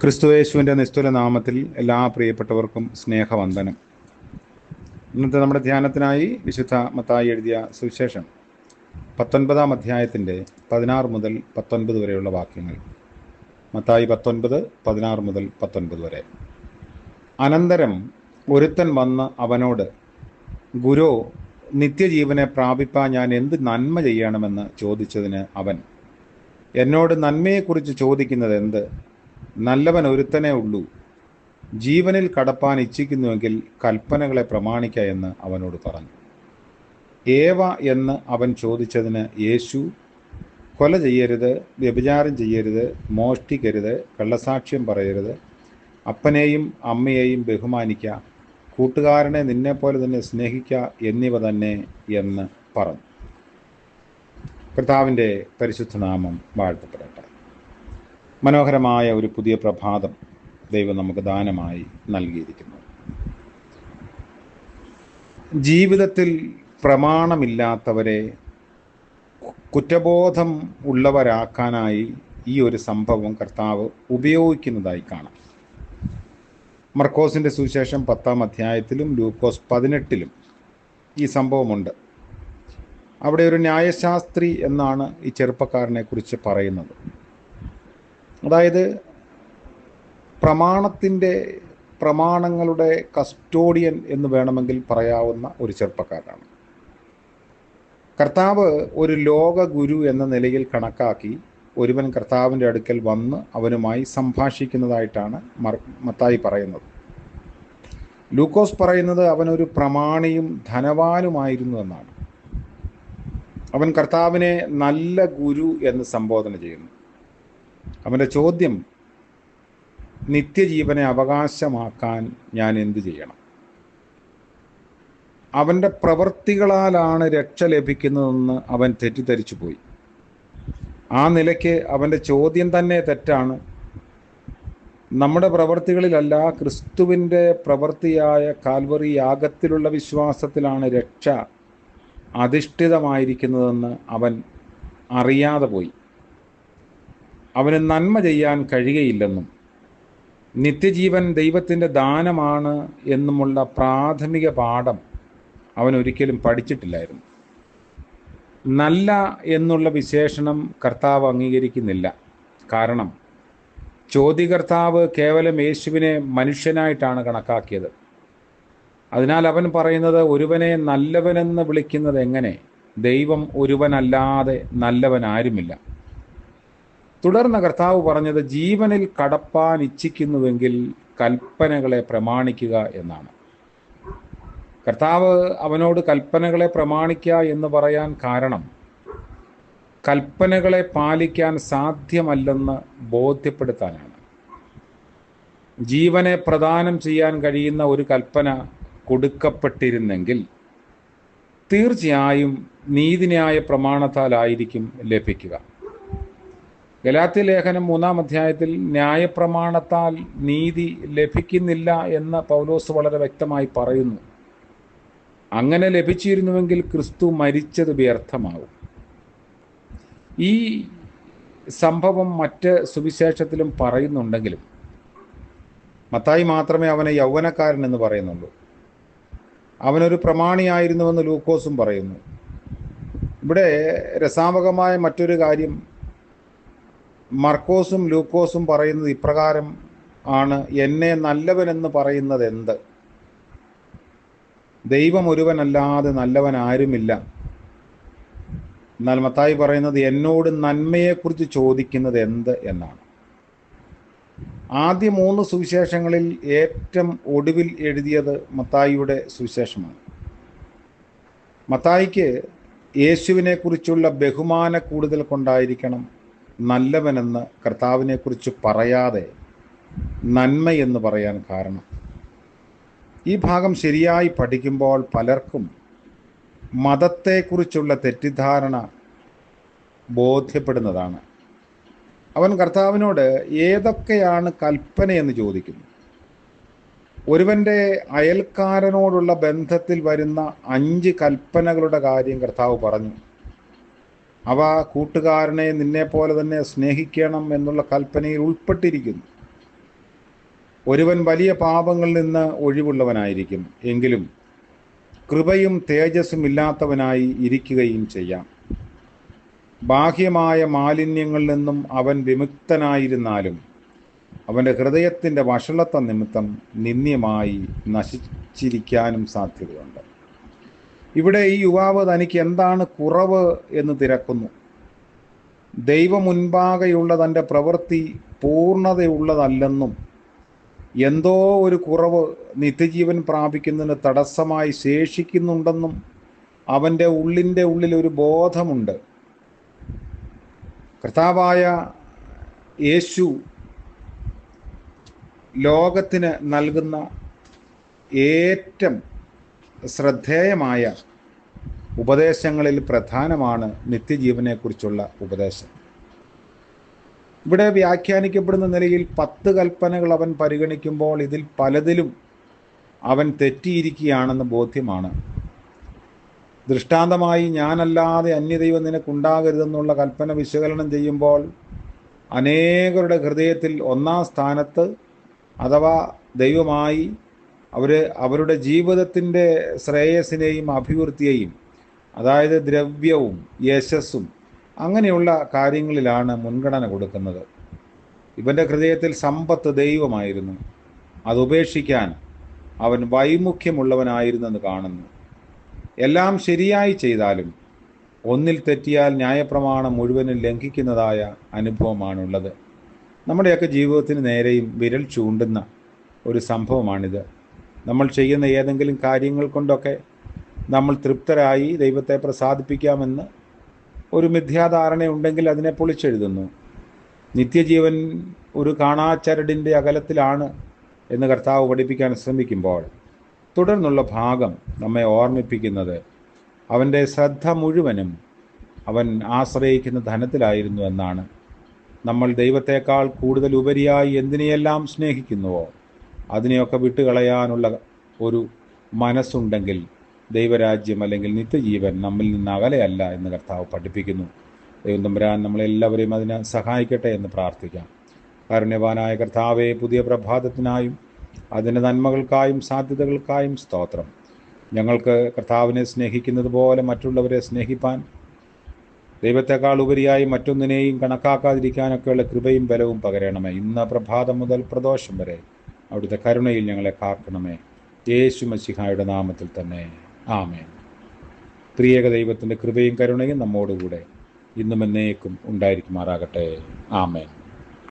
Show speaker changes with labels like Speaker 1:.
Speaker 1: ക്രിസ്തുയേശുവിൻ്റെ നിസ്തുല നാമത്തിൽ എല്ലാ പ്രിയപ്പെട്ടവർക്കും സ്നേഹവന്ദനം. ഇന്നത്തെ നമ്മുടെ ധ്യാനത്തിനായി വിശുദ്ധ മത്തായി എഴുതിയ സുവിശേഷം 19-ാം അധ്യായത്തിൻ്റെ 16 മുതൽ 19 വരെയുള്ള വാക്യങ്ങൾ. മത്തായി 19, 16 മുതൽ 19 വരെ. അനന്തരം ഒരുത്തൻ വന്ന് അവനോട്, ഗുരു, നിത്യജീവനെ പ്രാപിപ്പാൻ ഞാൻ എന്ത് നന്മ ചെയ്യണമെന്ന് ചോദിച്ചതിന് അവൻ, എന്നോട് നന്മയെക്കുറിച്ച് ചോദിക്കുന്നത് എന്ത്? നല്ലവൻ ഒരുത്തനേ ഉള്ളൂ. ജീവനിൽ കടപ്പാൻ ഇച്ഛിക്കുന്നുവെങ്കിൽ കൽപ്പനകളെ പ്രമാണിക്ക എന്ന് അവനോട് പറഞ്ഞു. ഏവ എന്ന് അവൻ ചോദിച്ചതിന് യേശു, കൊല ചെയ്യരുത്, വ്യഭിചാരം ചെയ്യരുത്, മോഷ്ടിക്കരുത്, കള്ളസാക്ഷ്യം പറയരുത്, അപ്പനെയും അമ്മയെയും ബഹുമാനിക്ക, കൂട്ടുകാരനെ നിന്നെപ്പോലെ തന്നെ സ്നേഹിക്ക എന്നിവ തന്നെ എന്ന് പറഞ്ഞു. കർത്താവിൻ്റെ പരിശുദ്ധ നാമം വാഴ്ത്തപ്പെടട്ടെ. മനോഹരമായ ഒരു പുതിയ പ്രഭാതം ദൈവം നമുക്ക് ദാനമായി നൽകിയിരിക്കുന്നു. ജീവിതത്തിൽ പ്രമാണമില്ലാത്തവരെ കുറ്റബോധം ഉള്ളവരാക്കാനായി ഈ ഒരു സംഭവം കർത്താവ് ഉപയോഗിക്കുന്നതായി കാണാം. മർക്കോസിൻ്റെ സുവിശേഷം 10-ാം അധ്യായത്തിലും ലൂക്കോസ് 18-ലും ഈ സംഭവമുണ്ട്. അവിടെ ഒരു ന്യായശാസ്ത്രി എന്നാണ് ഈ ചെറുപ്പക്കാരനെ കുറിച്ച് പറയുന്നത്. അതായത് പ്രമാണങ്ങളുടെ കസ്റ്റോഡിയൻ എന്ന് വേണമെങ്കിൽ പറയാവുന്ന ഒരു ചെറുപ്പക്കാരനാണ്. കർത്താവ് ഒരു ലോക ഗുരു എന്ന നിലയിൽ കണക്കാക്കി ഒരുവൻ കർത്താവിൻ്റെ അടുക്കൽ വന്ന് അവനുമായി സംഭാഷിക്കുന്നതായിട്ടാണ് മത്തായി പറയുന്നത്. ലൂക്കോസ് പറയുന്നത് അവനൊരു പ്രമാണിയും ധനവാനുമായിരുന്നു എന്നാണ്. അവൻ കർത്താവിനെ നല്ല ഗുരു എന്ന് സംബോധന ചെയ്യുന്നു. അവൻ്റെ ചോദ്യം, നിത്യജീവനെ അവകാശമാക്കാൻ ഞാൻ എന്തു ചെയ്യണം? അവൻ്റെ പ്രവൃത്തികളാലാണ് രക്ഷ ലഭിക്കുന്നതെന്ന് അവൻ തെറ്റിദ്ധരിച്ചു പോയി. ആ നിലയ്ക്ക് അവൻ്റെ ചോദ്യം തന്നെ തെറ്റാണ്. നമ്മുടെ പ്രവൃത്തികളിലല്ല, ക്രിസ്തുവിൻ്റെ പ്രവൃത്തിയായ കാൽവറി യാഗത്തിലുള്ള വിശ്വാസത്തിലാണ് രക്ഷ അധിഷ്ഠിതമായിരിക്കുന്നതെന്ന് അവൻ അറിയാതെ പോയി. അവന് നന്മ ചെയ്യാൻ കഴിയുകയില്ലെന്നും നിത്യജീവൻ ദൈവത്തിൻ്റെ ദാനമാണ് എന്നുമുള്ള പ്രാഥമിക പാഠം അവൻ ഒരിക്കലും പഠിച്ചിട്ടില്ലായിരുന്നു. നല്ല എന്നുള്ള വിശേഷണം കർത്താവ് അംഗീകരിക്കുന്നില്ല. കാരണം ചോദ്യകർത്താവ് കേവലം യേശുവിനെ മനുഷ്യനായിട്ടാണ് കണക്കാക്കിയത്. അതിനാൽ അവൻ പറയുന്നത്, ഒരുവനെ നല്ലവനെന്ന് വിളിക്കുന്നത് എങ്ങനെ? ദൈവം ഒരുവനല്ലാതെ നല്ലവൻ ആരുമില്ല. തുടർന്ന് കർത്താവ് പറഞ്ഞത്, ജീവനിൽ കടപ്പാൻ ഇച്ഛിക്കുന്നുവെങ്കിൽ കൽപ്പനകളെ പ്രമാണിക്കുക എന്നാണ്. കർത്താവ് അവനോട് കൽപ്പനകളെ പ്രമാണിക്കുക എന്ന് പറയാൻ കാരണം കൽപ്പനകളെ പാലിക്കാൻ സാധ്യമല്ലെന്ന് ബോധ്യപ്പെടുത്താനാണ്. ജീവനെ പ്രദാനം ചെയ്യാൻ കഴിയുന്ന ഒരു കൽപ്പന കൊടുക്കപ്പെട്ടിരുന്നെങ്കിൽ തീർച്ചയായും നീതിന്യായ പ്രമാണത്താലായിരിക്കും ലഭിക്കുക. ഗലാത്യ ലേഖനം 3-ാം അധ്യായത്തിൽ ന്യായപ്രമാണത്താൽ നീതി ലഭിക്കുന്നില്ല എന്ന് പൗലോസ് വളരെ വ്യക്തമായി പറയുന്നു. അങ്ങനെ ലഭിച്ചിരുന്നുവെങ്കിൽ ക്രിസ്തു മരിച്ചത് വ്യർത്ഥമാവും. ഈ സംഭവം മറ്റ് സുവിശേഷത്തിലും പറയുന്നുണ്ടെങ്കിലും മത്തായി മാത്രമേ അവനെ യൗവനക്കാരൻ എന്ന് പറയുന്നുള്ളൂ. അവനൊരു പ്രമാണിയായിരുന്നുവെന്ന് ലൂക്കോസും പറയുന്നു. ഇവിടെ രസാവഹമായ മറ്റൊരു കാര്യം, മർക്കോസും ലൂക്കോസും പറയുന്നത് ഇപ്രകാരം ആണ്, എന്നെ നല്ലവനെന്ന് പറയുന്നത് എന്ത്? ദൈവം ഒരുവനല്ലാതെ നല്ലവൻ ആരുമില്ല. എന്നാൽ മത്തായി പറയുന്നത്, എന്നോട് നന്മയെക്കുറിച്ച് ചോദിക്കുന്നത് എന്ത് എന്നാണ്. ആദ്യ 3 സുവിശേഷങ്ങളിൽ ഏറ്റവും ഒടുവിൽ എഴുതിയത് മത്തായിയുടെ സുവിശേഷമാണ്. മത്തായിക്ക് യേശുവിനെക്കുറിച്ചുള്ള ബഹുമാന കൂടുതൽ കൊണ്ടായിരിക്കണം നല്ലവനെന്ന് കർത്താവിനെക്കുറിച്ച് പറയാതെ നന്മയെന്ന് പറയാൻ കാരണം. ഈ ഭാഗം ശരിയായി പഠിക്കുമ്പോൾ പലർക്കും മതത്തെക്കുറിച്ചുള്ള തെറ്റിദ്ധാരണ ബോധ്യപ്പെടുന്നതാണ്. അവൻ കർത്താവിനോട് ഏതൊക്കെയാണ് കൽപ്പനയെന്ന് ചോദിക്കുന്നു. ഒരുവൻ്റെ അയൽക്കാരനോടുള്ള ബന്ധത്തിൽ വരുന്ന 5 കൽപ്പനകളുടെ കാര്യം കർത്താവ് പറഞ്ഞു. അവ കൂട്ടുകാരനെ നിന്നെപ്പോലെ തന്നെ സ്നേഹിക്കണം എന്നുള്ള കൽപ്പനയിൽ ഉൾപ്പെട്ടിരിക്കുന്നു. ഒരുവൻ വലിയ പാപങ്ങളിൽ നിന്ന് ഒഴിവുള്ളവനായിരിക്കും, എങ്കിലും കൃപയും തേജസ്സും ഇല്ലാത്തവനായി ഇരിക്കുകയും ചെയ്യാം. ബാഹ്യമായ മാലിന്യങ്ങളിൽ നിന്നും അവൻ വിമുക്തനായിരുന്നാലും അവൻ്റെ ഹൃദയത്തിൻ്റെ വഷളത്വം നിമിത്തം നിന്ദ്യമായി നശിച്ചിരിക്കാനും സാധ്യതയുണ്ട്. ഇവിടെ ഈ യുവാവ് തനിക്ക് എന്താണ് കുറവ് എന്ന് തിരക്കുന്നു. ദൈവം മുൻപാകെയുള്ള തൻ്റെ പ്രവൃത്തി പൂർണ്ണതയുള്ളതല്ലെന്നും എന്തോ ഒരു കുറവ് നിത്യജീവൻ പ്രാപിക്കുന്നതിന് തടസ്സമായി ശേഷിക്കുന്നുണ്ടെന്നും അവൻ്റെ ഉള്ളിൽ ഒരു ബോധമുണ്ട്. കർത്താവായ യേശു ലോകത്തിന് നൽകുന്ന ഏറ്റവും ശ്രദ്ധേയമായ ഉപദേശങ്ങളിൽ പ്രധാനമാണ് നിത്യജീവനെക്കുറിച്ചുള്ള ഉപദേശം. ഇവിടെ വ്യാഖ്യാനിക്കപ്പെടുന്ന നിലയിൽ 10 കൽപ്പനകൾ അവൻ പരിഗണിക്കുമ്പോൾ ഇതിൽ പലതിലും അവൻ തെറ്റിയിരിക്കുകയാണെന്ന് ബോധ്യമാണ്. ദൃഷ്ടാന്തമായി ഞാനല്ലാതെ അന്യദൈവം നിനക്കുണ്ടാകരുതെന്നുള്ള കൽപ്പന വിശകലനം ചെയ്യുമ്പോൾ അനേകരുടെ ഹൃദയത്തിൽ ഒന്നാം സ്ഥാനത്ത് അഥവാ ദൈവമായി അവരുടെ ജീവിതത്തിൻ്റെ ശ്രേയസിനെയും അഭിവൃദ്ധിയെയും, അതായത് ദ്രവ്യവും യശസ്സും അങ്ങനെയുള്ള കാര്യങ്ങളിലാണ് മുൻഗണന കൊടുക്കുന്നത്. ഇവൻ്റെ ഹൃദയത്തിൽ സമ്പത്ത് ദൈവമായിരുന്നു. അതുപേക്ഷിക്കാൻ അവൻ വൈമുഖ്യമുള്ളവനായിരുന്നെന്ന് കാണുന്നു. എല്ലാം ശരിയായി ചെയ്താലും ഒന്നിൽ തെറ്റിയാൽ ന്യായപ്രമാണം മുഴുവനും ലംഘിക്കുന്നതായ അനുഭവമാണുള്ളത്. നമ്മുടെയൊക്കെ ജീവിതത്തിന് നേരെയും വിരൽ ചൂണ്ടുന്ന ഒരു സംഭവമാണിത്. നമ്മൾ ചെയ്യുന്ന ഏതെങ്കിലും കാര്യങ്ങൾ കൊണ്ടൊക്കെ നമ്മൾ തൃപ്തരായി ദൈവത്തെ പ്രസാദിപ്പിക്കാമെന്ന് ഒരു മിഥ്യാധാരണയുണ്ടെങ്കിൽ അതിനെ പൊളിച്ചെഴുതുന്നു. നിത്യജീവൻ ഒരു കാണാച്ചരടിൻ്റെ അകലത്തിലാണ് എന്ന് കർത്താവ് പഠിപ്പിക്കാൻ ശ്രമിക്കുമ്പോൾ തുടർന്നുള്ള ഭാഗം നമ്മെ ഓർമ്മിപ്പിക്കുന്നത് അവൻ്റെ ശ്രദ്ധ മുഴുവനും അവൻ ആശ്രയിക്കുന്ന ധനത്തിലായിരുന്നു എന്നാണ്. നമ്മൾ ദൈവത്തെക്കാൾ കൂടുതൽ ഉപരിയായി എന്തിനെയെല്ലാം സ്നേഹിക്കുന്നുവോ അതിനെയൊക്കെ വിട്ടുകളയാനുള്ള ഒരു മനസ്സുണ്ടെങ്കിൽ ദൈവരാജ്യം അല്ലെങ്കിൽ നിത്യജീവൻ നമ്മിൽ നിന്ന് അകലെയല്ല എന്ന് കർത്താവ് പഠിപ്പിക്കുന്നു. ദൈവം തമ്പുരാൻ നമ്മളെല്ലാവരെയും അതിനെ സഹായിക്കട്ടെ എന്ന് പ്രാർത്ഥിക്കാം. കാരുണ്യവാനായ കർത്താവെ, പുതിയ പ്രഭാതത്തിനായും അതിൻ്റെ നന്മകൾക്കായും സാധ്യതകൾക്കായും സ്തോത്രം. ഞങ്ങൾക്ക് കർത്താവിനെ സ്നേഹിക്കുന്നത് പോലെ മറ്റുള്ളവരെ സ്നേഹിപ്പാൻ, ദൈവത്തെക്കാൾ ഉപരിയായി മറ്റൊന്നിനെയും കണക്കാക്കാതിരിക്കാനൊക്കെയുള്ള കൃപയും ബലവും പകരണമേ. ഇന്ന് പ്രഭാതം മുതൽ പ്രദോഷം വരെ അവിടുത്തെ കരുണയിൽ ഞങ്ങളെ കാക്കണമേ. യേശു മശിഹായുടെ നാമത്തിൽ തന്നെ ആമേൻ. ത്രിയേക ദൈവത്തിൻ്റെ കൃപയും കരുണയും നമ്മോടുകൂടെ ഇന്നും എന്നേക്കും ഉണ്ടായിരിക്കുമാറാകട്ടെ. ആമേൻ.